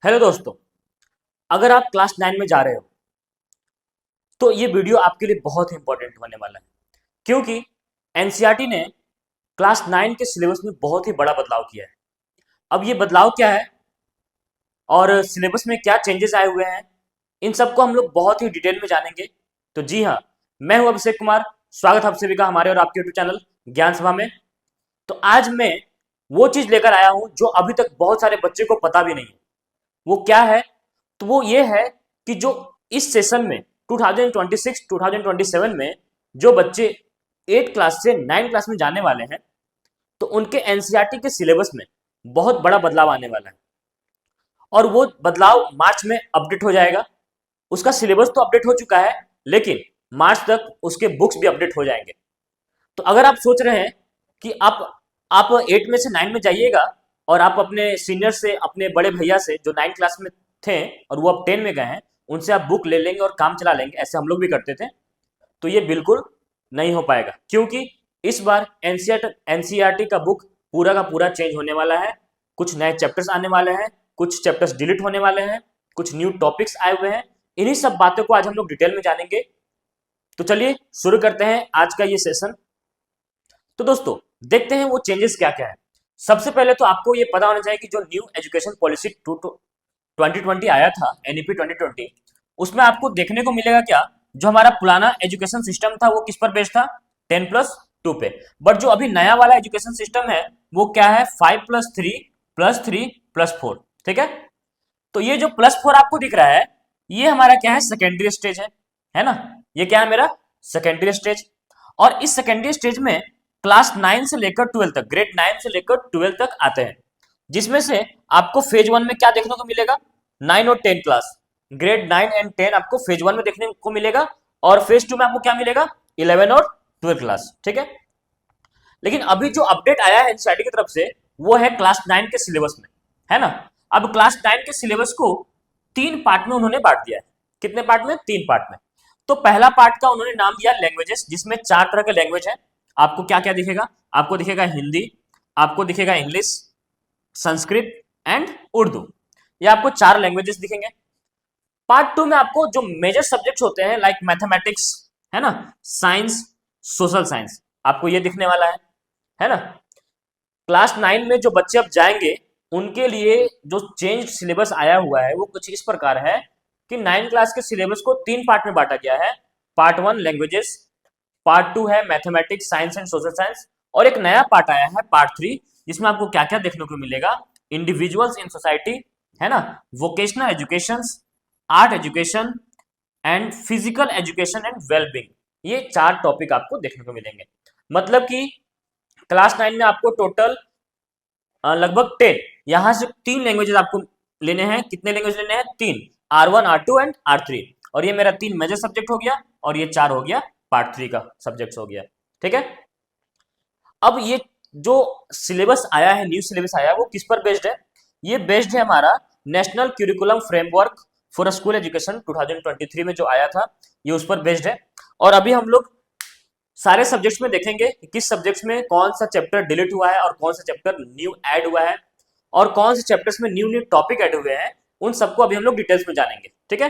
Hello दोस्तों, अगर आप क्लास 9 में जा रहे हो तो ये वीडियो आपके लिए बहुत ही इंपॉर्टेंट होने वाला है क्योंकि एनसीईआरटी ने क्लास 9 के सिलेबस में बहुत ही बड़ा बदलाव किया है। अब ये बदलाव क्या है और सिलेबस में क्या चेंजेस आए हुए हैं, इन सबको हम लोग बहुत ही डिटेल में जानेंगे। तो जी हाँ, मैं हूं अभिषेक कुमार। स्वागत है आप सभी का हमारे और आपके यूट्यूब चैनल ज्ञान सभा में। तो आज मैं वो चीज लेकर आया हूं जो अभी तक बहुत सारे बच्चे को पता भी नहीं है। वो क्या है? तो वो ये है कि जो इस सेशन में 2026-2027 में जो बच्चे 8 क्लास से 9 क्लास में जाने वाले हैं, तो उनके एनसीईआरटी के सिलेबस में बहुत बड़ा बदलाव आने वाला है और वो बदलाव मार्च में अपडेट हो जाएगा। उसका सिलेबस तो अपडेट हो चुका है, लेकिन मार्च तक उसके बुक्स भी अपडेट हो जाएंगे। तो अगर आप सोच रहे हैं कि आप 8 में से 9 में जाइएगा और आप अपने सीनियर से, अपने बड़े भैया से जो 9 क्लास में थे और वो अब 10 में गए हैं, उनसे आप बुक ले लेंगे और काम चला लेंगे, ऐसे हम लोग भी करते थे, तो ये बिल्कुल नहीं हो पाएगा क्योंकि इस बार एनसीईआरटी का बुक पूरा का पूरा चेंज होने वाला है। कुछ नए चैप्टर्स आने वाले हैं, कुछ चैप्टर्स डिलीट होने वाले हैं, कुछ न्यू टॉपिक्स आए हुए हैं। इन्हीं सब बातों को आज हम लोग डिटेल में जानेंगे। तो चलिए शुरू करते हैं आज का ये सेशन। तो दोस्तों, देखते हैं वो चेंजेस क्या क्या है। सबसे पहले तो आपको ये पता होना चाहिए कि जो न्यू एजुकेशन पॉलिसी 2020 आया था, एनईपी 2020, उसमें आपको देखने को मिलेगा क्या, जो हमारा पुराना एजुकेशन सिस्टम था वो किस पर बेस्ड था, 10+2 पे। बट जो अभी नया वाला एजुकेशन सिस्टम है वो क्या है, 5+3+3+4। ठीक है? तो ये जो +4 आपको दिख रहा है, ये हमारा क्या है, सेकेंडरी स्टेज है ना। ये क्या है, मेरा सेकेंडरी स्टेज। और इस सेकेंडरी स्टेज में क्लास 9 से लेकर 12 तक, ग्रेड 9 से लेकर 12 तक आते हैं, जिसमें से आपको फेज 1 में क्या देखने को मिलेगा, 9 और 10 क्लास। ग्रेड 9 एंड 10 आपको फेज 1 में देखने को मिलेगा और फेज 2 में आपको क्या मिलेगा, 11 और 12 क्लास। ठीक है? लेकिन अभी जो अपडेट आया है एनसीईआरटी की तरफ से, वो है क्लास 9 के सिलेबस में, है ना। अब क्लास 9 के सिलेबस को 3 पार्ट में उन्होंने बांट दिया है। कितने पार्ट में? 3 पार्ट में। तो पहला पार्ट का उन्होंने नाम दिया लैंग्वेजेस, जिसमें 4 तरह के लैंग्वेज है। आपको क्या क्या दिखेगा, आपको दिखेगा हिंदी, आपको दिखेगा इंग्लिश, संस्कृत एंड उर्दू। ये आपको 4 लैंग्वेजेस दिखेंगे। पार्ट 2 में आपको जो मेजर सब्जेक्ट्स होते हैं, लाइक मैथमेटिक्स, है ना, साइंस, सोशल साइंस, आपको ये दिखने वाला है ना। क्लास 9 में जो बच्चे अब जाएंगे, उनके लिए जो चेंज सिलेबस आया हुआ है वो कुछ इस प्रकार है कि 9 क्लास के सिलेबस को 3 पार्ट में बांटा गया है। पार्ट 1 लैंग्वेजेस, पार्ट 2 है mathematics, science and social science, और एक नया पार्ट आया है पार्ट 3, जिसमें आपको क्या क्या देखने को मिलेगा, इंडिविजुअल्स इन सोसाइटी, है ना, vocational education, art education and physical education and wellbeing. ये 4 टॉपिक आपको देखने को मिलेंगे। मतलब कि क्लास 9 में आपको टोटल लगभग 10, यहां से 3 लैंग्वेजेस आपको लेने हैं। कितने लैंग्वेज लेने हैं? 3, R1, R2 एंड R3। और ये मेरा 3 मेजर सब्जेक्ट हो गया और ये 4 हो गया पार्ट 3 का सब्जेक्ट हो गया। ठीक है? अब ये जो सिलेबस आया है, न्यू सिलेबस आया है, वो किस पर बेस्ड है? ये बेस्ड है हमारा national curriculum framework for school education 2023 में जो आया था, ये उस पर बेस्ड है। और अभी हम लोग सारे सब्जेक्ट्स में देखेंगे कि किस सब्जेक्ट्स में कौन सा चैप्टर डिलीट हुआ है और कौन सा चैप्टर न्यू ऐड हुआ है और कौन से चैप्टर्स में न्यू न्यू टॉपिक ऐड हुए हैं। उन सबको अभी हम लोग डिटेल्स में जानेंगे। ठीक है?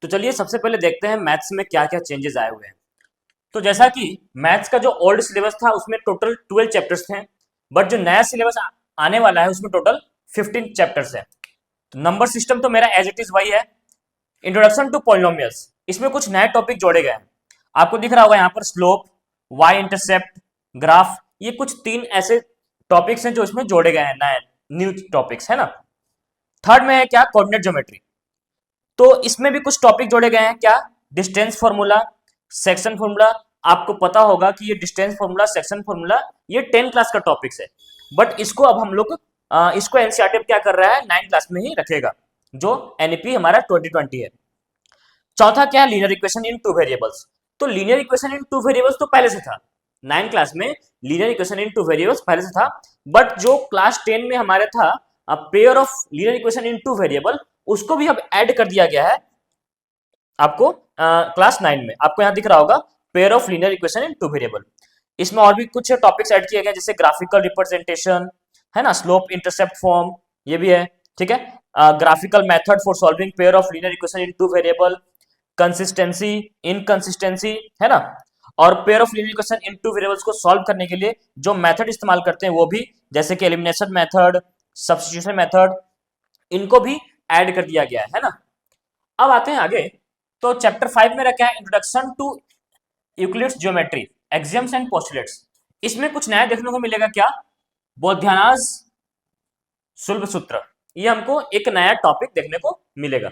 तो चलिए सबसे पहले देखते हैं मैथ्स में क्या क्या चेंजेस आए हुए हैं। तो जैसा कि मैथ्स का जो ओल्ड सिलेबस था उसमें टोटल 12 चैप्टर्स थे, बट जो नया सिलेबस आने वाला है उसमें टोटल 15 चैप्टर्स है। तो नंबर सिस्टम तो मेरा एज इट इज वही है। इंट्रोडक्शन टू पॉलिनोमियल्स, इसमें कुछ नए टॉपिक जोड़े गए हैं। आपको दिख रहा होगा यहाँ पर स्लोप, वाई इंटरसेप्ट, ग्राफ, ये कुछ 3 ऐसे टॉपिक्स हैं जो इसमें जोड़े गए हैं, नए न्यू टॉपिक्स, है ना। थर्ड में है क्या, कोऑर्डिनेट ज्योमेट्री। तो इसमें भी कुछ टॉपिक जोड़े गए हैं। क्या? Distance formula, section formula. आपको पता होगा कि ये डिस्टेंस फॉर्मूला, सेक्शन फॉर्मूला, ये 10 क्लास का टॉपिक्स है, बट इसको अब हम लोग इसको एनसीईआरटी क्या कर रहा है, 9 क्लास में ही रखेगा, जो एनईपी हमारा 2020 है। चौथा क्या है, लीनियर इक्वेशन इन 2 वेरिएबल्स। तो लीनियर इक्वेशन इन 2 वेरिएबल्स तो पहले से था, 9 क्लास में लीनियर इक्वेशन इन 2 वेरिएबल्स पहले से था, बट जो क्लास 10 में हमारे था pair of linear equation in 2 variable, उसको भी अब ऐड कर दिया गया है आपको क्लास 9 में। आपको यहाँ दिख रहा होगा pair of linear equation in 2 variable. इसमें और भी कुछ टॉपिक्स ऐड किए गए, जैसे ग्राफिकल रिप्रेजेंटेशन, है ना, स्लोप इंटरसेप्ट फॉर्म, ये भी है, ठीक है। Graphical method for solving pair of linear equation in two variable, consistency, inconsistency, है ना। और pair of linear equation in two variables को सॉल्व करने के लिए जो मेथड इस्तेमाल करते हैं वो भी, जैसे कि एलिमिनेशन मेथड, सब्स्टिट्यूशन मेथड, इनको भी ऐड कर दिया गया है ना। अब आते हैं आगे। तो चैप्टर 5 में रखा है introduction to Euclid's geometry, axioms and postulates. इसमें कुछ नया देखने को मिलेगा क्या, बोधियानाज शुल्ब सूत्र, ये हमको एक नया टॉपिक देखने को मिलेगा।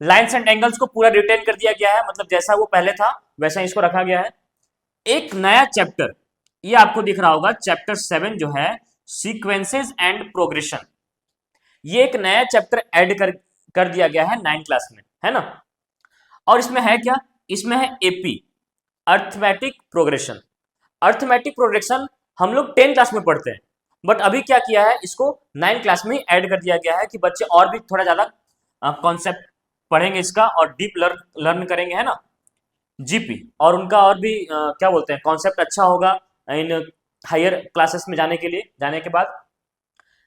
लाइन्स एंड एंगल्स को पूरा रिटेन कर दिया गया है, मतलब जैसा वो पहले था वैसा इसको रखा गया है। एक नया चैप्टर, ये आपको दिख रहा होगा चैप्टर 7 जो है सीक्वेंसेस एंड प्रोग्रेशन, ये एक नया चैप्टर ऐड कर दिया गया है 9th क्लास में, है ना। और इसमें है क्या, इसमें है AP, arithmetic progression. Arithmetic progression हम लोग 10 क्लास में पढ़ते हैं, बट अभी क्या किया है, इसको 9 क्लास में ही ऐड कर दिया गया है कि बच्चे और भी थोड़ा ज्यादा कॉन्सेप्ट पढ़ेंगे इसका और डीप लर्न करेंगे, है ना, जीपी, और उनका और भी क्या बोलते हैं कॉन्सेप्ट अच्छा होगा इन हायर क्लासेस में जाने के लिए, जाने के बाद।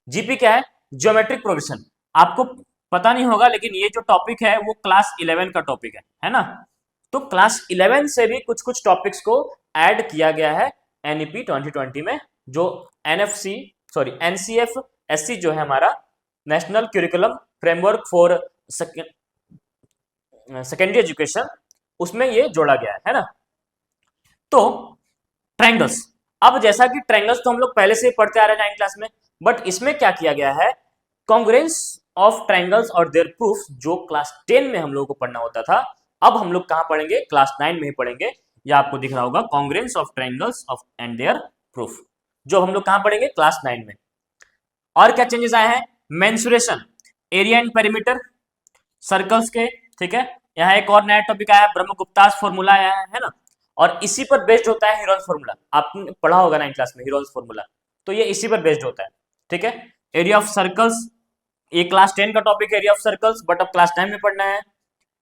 जीपी क्या है, ज्योमेट्रिक प्रोग्रेशन। आपको पता नहीं होगा लेकिन ये जो टॉपिक है वो क्लास 11 का टॉपिक है ना। तो क्लास 11 से भी कुछ कुछ टॉपिक्स को ऐड किया गया है एनईपी 2020 में, जो एनएफसी सॉरी एनसीएफ एससी जो है हमारा national curriculum framework for secondary education, उसमें ये जोड़ा गया है ना। तो ट्रायंगल्स, अब जैसा कि ट्रायंगल्स तो हम लोग पहले से ही पढ़ते आ रहे हैं 9th क्लास में, बट इसमें क्या किया गया है, कॉन्ग्रुएंस ऑफ ट्रायंगल्स और देयर प्रूफ, जो क्लास 10 में हम लोगों को पढ़ना होता था, अब हम लोग कहां पढ़ेंगे, क्लास 9 में ही पढ़ेंगे। या आपको दिख रहा होगा congruence of triangles of and their proof, जो हम लोग कहां पढ़ेंगे, क्लास 9 में। और क्या चेंजेस आए हैं, mensuration, area and perimeter circles के, ठीक है। यहाँ एक और नया टॉपिक आया, ब्रह्मगुप्तास फॉर्मूला आया है ना, और इसी पर बेस्ड होता है हीरोन्स फॉर्मूला। आपने पढ़ा होगा 9th क्लास में हीरोन्स फॉर्मूला, तो ये इसी पर बेस्ड होता है, ठीक है। एरिया ऑफ सर्कल्स, ये क्लास 10 का टॉपिक है एरिया ऑफ सर्कल्स, बट अब क्लास 9 में पढ़ना है।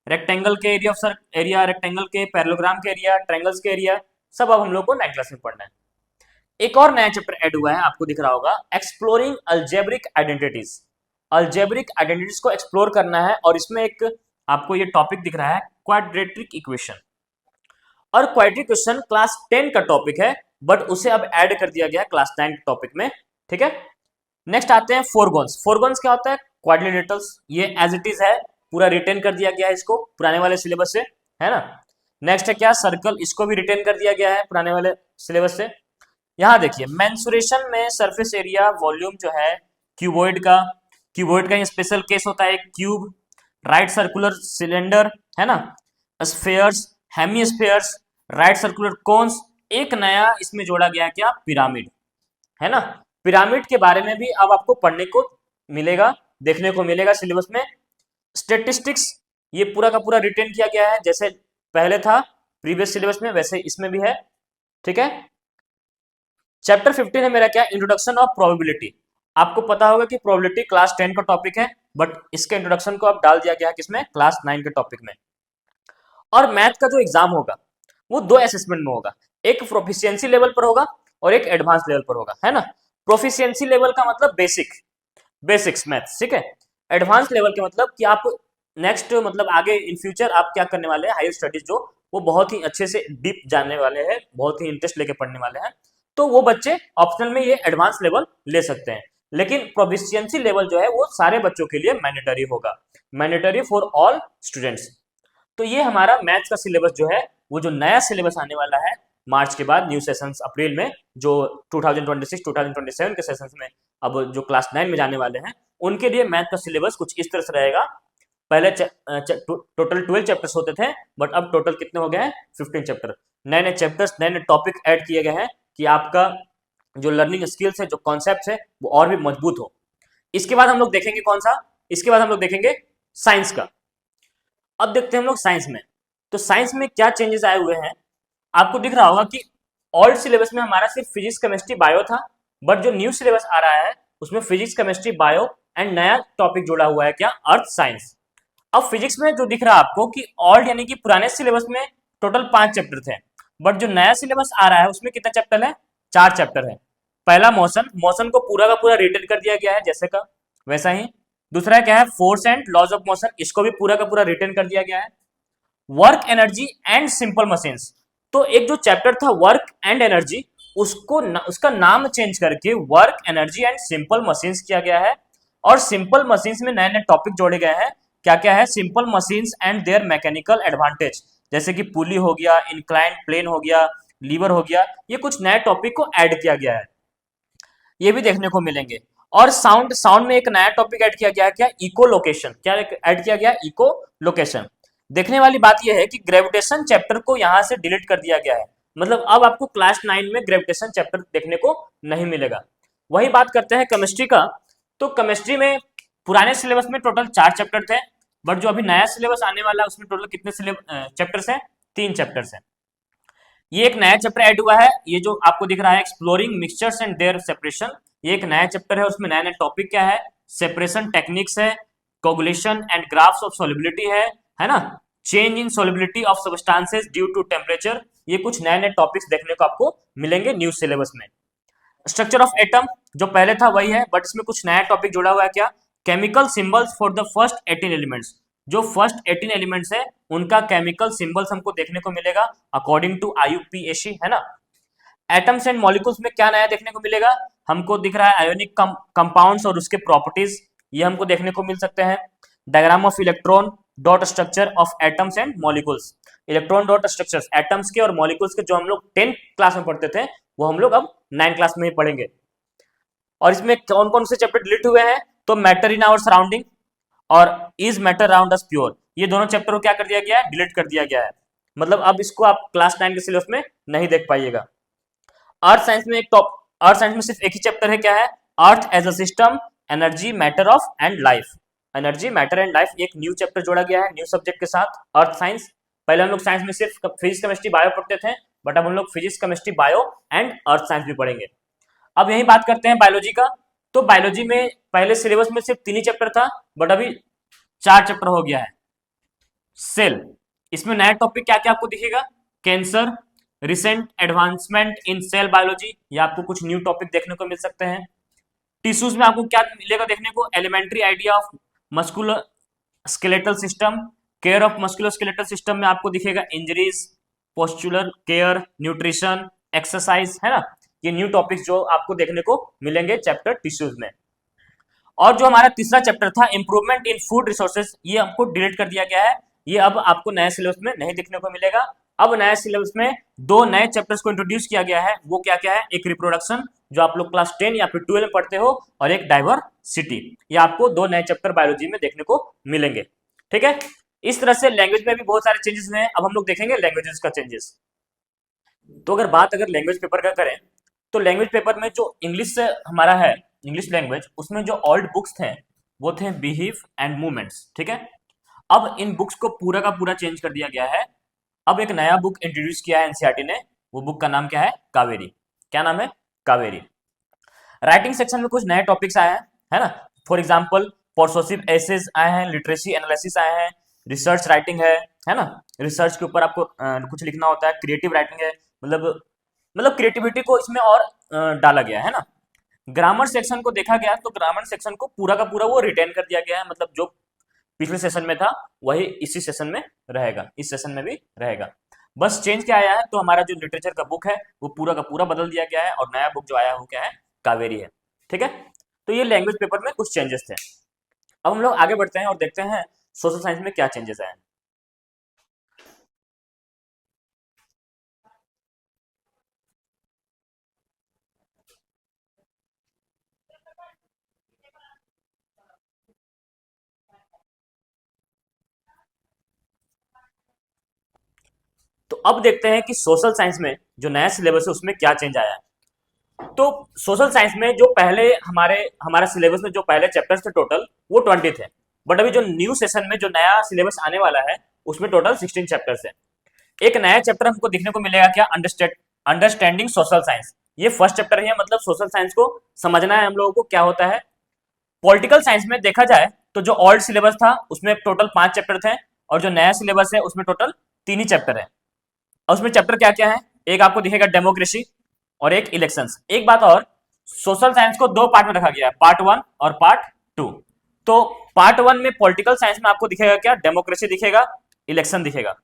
रेक्टेंगल के एरिया ऑफ एरिया, रेक्टेंगल के, पैरेललोग्राम के एरिया, ट्रायंगल्स के एरिया, सब अब हम लोग को 9th क्लास में पढ़ना है। एक और नया चैप्टर ऐड हुआ है, आपको दिख रहा होगा, exploring algebraic identities. Algebraic identities को एक्सप्लोर करना है, और इसमें एक आपको ये टॉपिक दिख रहा है क्वाड्रेटिक इक्वेशन। और क्वाड्रेटिक इक्वेशन क्लास 10 का टॉपिक है, बट उसे अब ऐड कर दिया गया है क्लास 9 टॉपिक में, ठीक है। नेक्स्ट आते हैं फोरगोन्स। फोरगोन्स क्या होता है, क्वाड्रिलेटरल्स, ये एज इट इज है, पूरा रिटेन कर दिया गया है इसको पुराने वाले सिलेबस से, है ना। नेक्स्ट है क्या, सर्कल, इसको भी रिटेन कर दिया गया है पुराने वाले सिलेबस से। यहाँ देखिए मेंसुरेशन में सरफेस एरिया वॉल्यूम जो है क्यूबॉइड का, क्यूबॉइड का स्पेशल केस होता है क्यूब, राइट सर्कुलर सिलेंडर, है ना, स्फेयर्स, हेमीस्फेयर्स, राइट सर्कुलर कोन्स। एक नया इसमें जोड़ा गया क्या, पिरामिड, है ना। पिरामिड के बारे में भी अब आपको पढ़ने को मिलेगा, देखने को मिलेगा सिलेबस में। स्टेटिस्टिक्स, ये पूरा का पूरा रिटेन किया गया है, जैसे पहले था प्रीवियस सिलेबस में वैसे इसमें भी है, ठीक है। चैप्टर 15 है मेरा क्या, इंट्रोडक्शन ऑफ प्रोबेबिलिटी। आपको पता होगा कि प्रोबेबिलिटी क्लास 10 का टॉपिक है, बट इसके इंट्रोडक्शन को अब डाल दिया गया है किसमें, क्लास 9 के टॉपिक में। और मैथ का जो एग्जाम होगा वो 2 असेसमेंट में होगा, एक प्रोफिशिएंसी लेवल पर होगा और एक एडवांस लेवल पर होगा, है ना। प्रोफिशिएंसी लेवल का मतलब बेसिक्स मैथ्स, ठीक है। एडवांस लेवल के मतलब कि आप नेक्स्ट मतलब आगे इन फ्यूचर आप क्या करने वाले हैं, हायर स्टडीज जो वो बहुत ही अच्छे से डीप जानने वाले हैं, बहुत ही इंटरेस्ट लेके पढ़ने वाले हैं, तो वो बच्चे ऑप्शनल में ये एडवांस लेवल ले सकते हैं। लेकिन प्रोफिशिएंसी लेवल जो है वो सारे बच्चों के लिए मैंडेटरी होगा, मैंडेटरी फॉर ऑल स्टूडेंट्स। तो ये हमारा मैथ्स का सिलेबस जो है, वो जो नया सिलेबस आने वाला है मार्च के बाद, न्यू सेशंस अप्रैल में, जो 2026-2027 के सेशंस में अब जो क्लास 9 में जाने वाले हैं, उनके लिए मैथ का सिलेबस कुछ इस तरह से रहेगा। पहले टोटल 12 चैप्टर्स होते थे, बट अब टोटल कितने हो गए हैं, 15 चैप्टर। नए नए चैप्टर्स, नए नए टॉपिक ऐड किए गए हैं कि आपका जो लर्निंग स्किल्स है, जो कॉन्सेप्ट है, वो और भी मजबूत हो। इसके बाद हम लोग देखेंगे कौन सा, इसके बाद हम लोग देखेंगे साइंस का। अब देखते हैं हम लोग साइंस में, तो साइंस में क्या चेंजेस आए हुए हैं। आपको दिख रहा होगा कि ओल्ड सिलेबस में हमारा सिर्फ फिजिक्स केमिस्ट्री बायो था, बट जो न्यू सिलेबस आ रहा है उसमें फिजिक्स केमिस्ट्री बायो एंड नया टॉपिक जुड़ा हुआ है क्या, अर्थ साइंस। अब फिजिक्स में जो दिख रहा है आपको कि ओल्ड यानी कि पुराने सिलेबस में टोटल 5 चैप्टर थे, बट जो नया सिलेबस आ रहा है उसमें कितना चैप्टर है, 4 चैप्टर है। पहला मोशन, मोशन को पूरा का पूरा रिटेन कर दिया गया है जैसे का वैसा ही। दूसरा क्या है force and laws of motion, इसको भी पूरा का पूरा रिटेन कर दिया गया है। Work energy and simple machines, तो एक जो चैप्टर था वर्क एंड एनर्जी उसका नाम चेंज करके work energy and simple machines किया गया है। और सिंपल मशीन्स में नए नए टॉपिक जोड़े गए हैं। क्या क्या है, simple machines and their mechanical advantage, जैसे कि पुली हो गया, इंक्लाइंड प्लेन हो गया, लीवर हो गया, ये कुछ नए टॉपिक को ऐड किया गया है, ये भी देखने को मिलेंगे। और साउंड साउंड में एक नया टॉपिक ऐड किया गया है, क्या, इको लोकेशन, क्या ऐड किया गया, इको लोकेशन। देखने वाली बात यह है कि ग्रेविटेशन चैप्टर को यहां से डिलीट कर दिया गया है, मतलब अब आपको क्लास 9 में ग्रेविटेशन चैप्टर देखने को नहीं मिलेगा। वही बात करते हैं केमिस्ट्री का, तो केमिस्ट्री में पुराने सिलेबस में टोटल 4 चैप्टर थे, बट जो अभी नया सिलेबस आने वाला है उसमें टोटल कितने चैप्टर्स हैं, 3 चैप्टर्स हैं। ये एक नया चैप्टर ऐड हुआ है, ये जो आपको दिख रहा है exploring mixtures and their separation, ये एक नया चैप्टर है, उसमें नया नया टॉपिक क्या है, सेपरेशन टेक्निक्स है, coagulation and graphs of solubility है ना, change in solubility of substances due to temperature, ये कुछ नए नए टॉपिक्स देखने को आपको मिलेंगे न्यू सिलेबस में। स्ट्रक्चर ऑफ एटम जो पहले था वही है, बट इसमें कुछ नया टॉपिक जुड़ा हुआ है, क्या, chemical symbols for the first 18 elements, जो फर्स्ट 18 एलिमेंट्स है उनका केमिकल सिंबल्स हमको देखने को मिलेगा अकॉर्डिंग टू IUPAC, है ना। एटम्स एंड मॉलिक्यूल्स में क्या नया देखने को मिलेगा, हमको दिख रहा है आयोनिक कंपाउंड्स और उसके प्रॉपर्टीज, ये हमको देखने को मिल सकते हैं। Diagram of electron dot structure of atoms and molecules, electron dot structures atoms के और मॉलिक्यूल्स के जो हम लोग 10th क्लास में पढ़ते थे वो हम लोग अब 9th क्लास में ही पढ़ेंगे। और इसमें कौन कौन से चैप्टर डिलीट हुए हैं, तो मैटर इन आवर सराउंडिंग और is matter around us pure, ये दोनों चैप्टर को क्या कर दिया गया है, डिलीट कर दिया गया है, मतलब अब इसको आप क्लास 9 के सिलेबस में नहीं देख पाइएगा। अर्थ साइंस में अर्थ साइंस में सिर्फ एक ही चैप्टर है, क्या है, earth as a system, energy matter of and life, energy matter and life, एक न्यू चैप्टर जोड़ा गया है न्यू सब्जेक्ट के साथ अर्थ साइंस। पहले हम लोग साइंस में सिर्फ फिजिक्स केमिस्ट्री बायो पढ़ते थे, बट अब हम लोग physics chemistry bio and earth science भी पढ़ेंगे। अब यही बात करते हैं बायोलॉजी का, तो बायोलॉजी में पहले सिलेबस में सिर्फ 3 ही चैप्टर था, बट अभी 4 चैप्टर हो गया है। सेल, इसमें नया टॉपिक क्या क्या आपको दिखेगा, cancer, recent advancement in cell biology, ये आपको कुछ न्यू टॉपिक देखने को मिल सकते हैं। टिश्यूज में आपको क्या मिलेगा देखने को, elementary idea of muscular skeletal system, care of muscular skeletal system में आपको दिखेगा injuries, postural care, nutrition, exercise, है ना, ये न्यू टॉपिक्स जो आपको देखने को मिलेंगे चैप्टर टिश्यूज में। और जो हमारा तीसरा चैप्टर था इंप्रूवमेंट इन फूड रिसोर्सेज, ये हमको डिलीट कर दिया गया है, ये अब आपको नए सिलेबस में नहीं देखने को मिलेगा। अब नए सिलेबस में 2 नए चैप्टर्स को इंट्रोड्यूस किया गया है, वो क्या क्या है, एक रिप्रोडक्शन जो आप लोग क्लास 10 या फिर 12 में पढ़ते हो, और एक डाइवर्सिटी, ये आपको 2 नए चैप्टर बायोलॉजी में देखने को मिलेंगे। ठीक है, इस तरह से लैंग्वेज में भी बहुत सारे चेंजेस हुए हैं। अब हम लोग देखेंगे लैंग्वेजेस का चेंजेस। तो अगर लैंग्वेज पेपर का करें, तो लैंग्वेज पेपर में जो इंग्लिश से हमारा है, इंग्लिश लैंग्वेज, उसमें जो ओल्ड बुक्स थे वो थे बिहेव एंड मूवमेंट्स, ठीक है। अब इन बुक्स को पूरा का पूरा चेंज कर दिया गया है, अब एक नया बुक इंट्रोड्यूस किया है एनसीईआरटी ने, वो बुक का नाम क्या है, कावेरी। क्या नाम है, कावेरी। राइटिंग सेक्शन में कुछ नए टॉपिक्स आए हैं, है ना, फॉर एग्जाम्पल परसोसिव एसेज आए हैं, लिटरेसी एनालिसिस आए हैं, रिसर्च राइटिंग है ना, रिसर्च के ऊपर आपको कुछ लिखना होता है, क्रिएटिव राइटिंग है, मतलब क्रिएटिविटी को इसमें और डाला गया है ना। ग्रामर सेक्शन को देखा गया तो ग्रामर सेक्शन को पूरा का पूरा वो रिटेन कर दिया गया है, मतलब जो पिछले सेशन में था वही इसी सेशन में रहेगा, इस सेशन में भी रहेगा। बस चेंज क्या आया है, तो हमारा जो लिटरेचर का बुक है वो पूरा का पूरा बदल दिया गया है, और नया बुक जो आया है वो क्या है, कावेरी है। ठीक है, तो ये लैंग्वेज पेपर में कुछ चेंजेस थे। अब हम लोग आगे बढ़ते हैं और देखते हैं सोशल साइंस में क्या चेंजेस आए हैं। तो अब देखते हैं कि सोशल साइंस में जो नया सिलेबस है उसमें क्या चेंज आया है। तो सोशल साइंस में जो पहले हमारा सिलेबस में जो पहले चैप्टर्स थे टोटल वो 20 थे, बट अभी जो न्यू सेशन में जो नया सिलेबस आने वाला है उसमें टोटल 16 चैप्टर्स है। एक नया चैप्टर हमको देखने को मिलेगा, क्या, अंडरस्टैंडिंग सोशल साइंस, ये फर्स्ट चैप्टर है, मतलब सोशल साइंस को समझना है हम लोगों को क्या होता है। पॉलिटिकल साइंस में देखा जाए तो जो ओल्ड सिलेबस था उसमें टोटल 5 चैप्टर थे, और जो नया सिलेबस है उसमें टोटल 3 ही चैप्टर है। और उसमें चैप्टर क्या क्या है, एक आपको दिखेगा डेमोक्रेसी और एक इलेक्शंस। एक बात और, सोशल साइंस को 2 पार्ट में रखा गया है, पार्ट 1 और पार्ट 2। तो पार्ट 1 में पॉलिटिकल साइंस में आपको दिखेगा क्या, डेमोक्रेसी दिखेगा, इलेक्शन दिखेगा।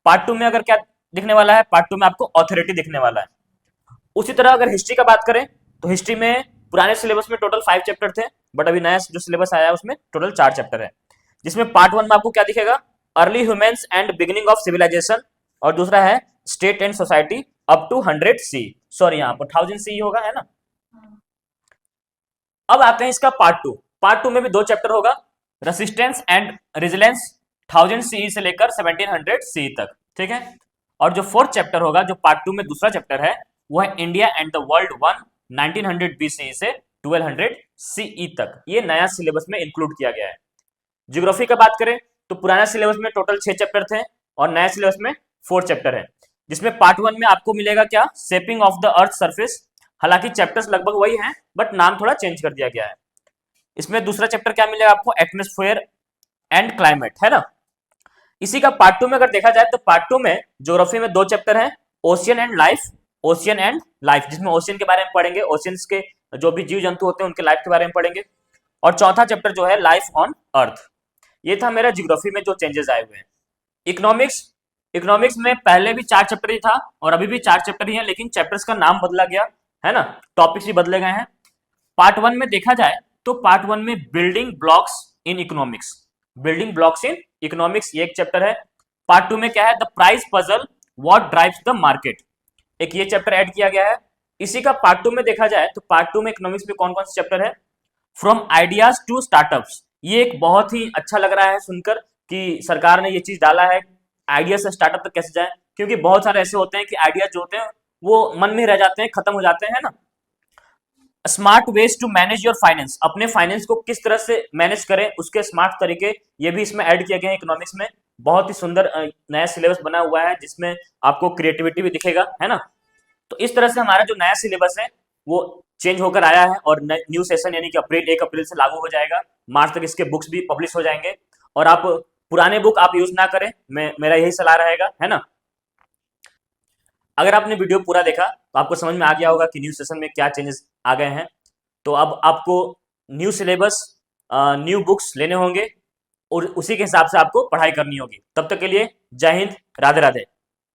पार्ट 2 में अगर क्या दिखने वाला है, पार्ट 2 में आपको ऑथोरिटी दिखने वाला है। उसी तरह अगर हिस्ट्री का बात करें तो हिस्ट्री में पुराने सिलेबस में टोटल 5 चैप्टर थे, बट अभी नया जो सिलेबस आया है उसमें टोटल 4 चैप्टर है, जिसमें पार्ट 1 में आपको क्या दिखेगा, early humans and beginning of civilization, और दूसरा है state and society up to 100 C, sorry यहाँ पर 1000 सी होगा, है ना। अब आते हैं इसका पार्ट 2। पार्ट 2 में भी 2 चैप्टर होगा, रेसिस्टेंस एंड रेजिलेंस 1000 सी से लेकर 1700 सी तक, ठीक है। और जो 4th चैप्टर होगा, जो पार्ट 2 में दूसरा चैप्टर है, वो है India and the world 1900 BC से 1200 सीई तक। ये नया सिलेबस में इंक्लूड किया गया है। ज्योग्राफी का बात करें तो पुराना सिलेबस में टोटल 6 चैप्टर थे और नया सिलेबस में 4 चैप्टर है, जिसमें पार्ट 1 में आपको मिलेगा क्या, shaping of the earth surface. हालांकि चैप्टर्स लगभग वही हैं, बट नाम थोड़ा चेंज कर दिया गया है। इसमें दूसरा चैप्टर क्या मिलेगा आपको, एटमॉस्फेयर एंड क्लाइमेट, है ना। इसी का पार्ट 2 में अगर देखा जाए तो पार्ट 2 में ज्योग्राफी में 2 चैप्टर हैं, ocean and life, ocean and life, जिसमें ओशियन के बारे में पढ़ेंगे, ओशियंस के जो भी जीव जंतु होते हैं उनके लाइफ के बारे में पढ़ेंगे। और चौथा चैप्टर जो है लाइफ ऑन अर्थ। ये था मेरा ज्योग्राफी में जो चेंजेस आए हुए हैं। इकोनॉमिक्स, इकोनॉमिक्स में पहले भी 4 चैप्टर ही था और अभी भी 4 चैप्टर ही है, लेकिन चैप्टर्स का नाम बदला गया है ना, टॉपिक्स भी बदले गए हैं। पार्ट 1 में देखा जाए तो पार्ट 1 में building blocks in economics, building blocks in economics ये एक चैप्टर है। पार्ट 2 में क्या है, the price puzzle what drives the market, एक ये चैप्टर ऐड किया गया है। इसी का पार्ट 2 में देखा जाए तो पार्ट 2 में इकोनॉमिक्स में कौन कौन से चैप्टर है, फ्रॉम आइडियाज टू स्टार्टअप्स। ये एक बहुत ही अच्छा लग रहा है सुनकर कि सरकार ने ये चीज डाला है, आइडिया से स्टार्टअप तक कैसे जाए, क्योंकि बहुत सारे ऐसे होते हैं कि आइडिया जो होते हैं वो मन में रह जाते हैं, खत्म हो जाते हैं, है ना। Smart ways to manage your finance, अपने फाइनेंस को किस तरह से मैनेज करें उसके स्मार्ट तरीके, ये भी इसमें ऐड किए गए हैं इकोनॉमिक्स में। बहुत ही सुंदर नया सिलेबस बना हुआ है जिसमें आपको क्रिएटिविटी भी दिखेगा, है ना। तो इस तरह से हमारा जो नया सिलेबस है वो चेंज होकर आया है और न्यू सेशन यानी कि अप्रैल 1 अप्रैल से लागू हो जाएगा। मार्च तक इसके बुक्स भी पब्लिश हो जाएंगे और आप पुराने बुक आप यूज ना करें, मेरा यही सलाह रहेगा, है ना। अगर आपने वीडियो पूरा देखा तो आपको समझ में आ गया होगा कि न्यू सेशन में क्या चेंजेस आ गए हैं। तो अब आपको न्यू सिलेबस, न्यू बुक्स लेने होंगे और उसी के हिसाब से आपको पढ़ाई करनी होगी। तब तक के लिए जय हिंद, राधे राधे।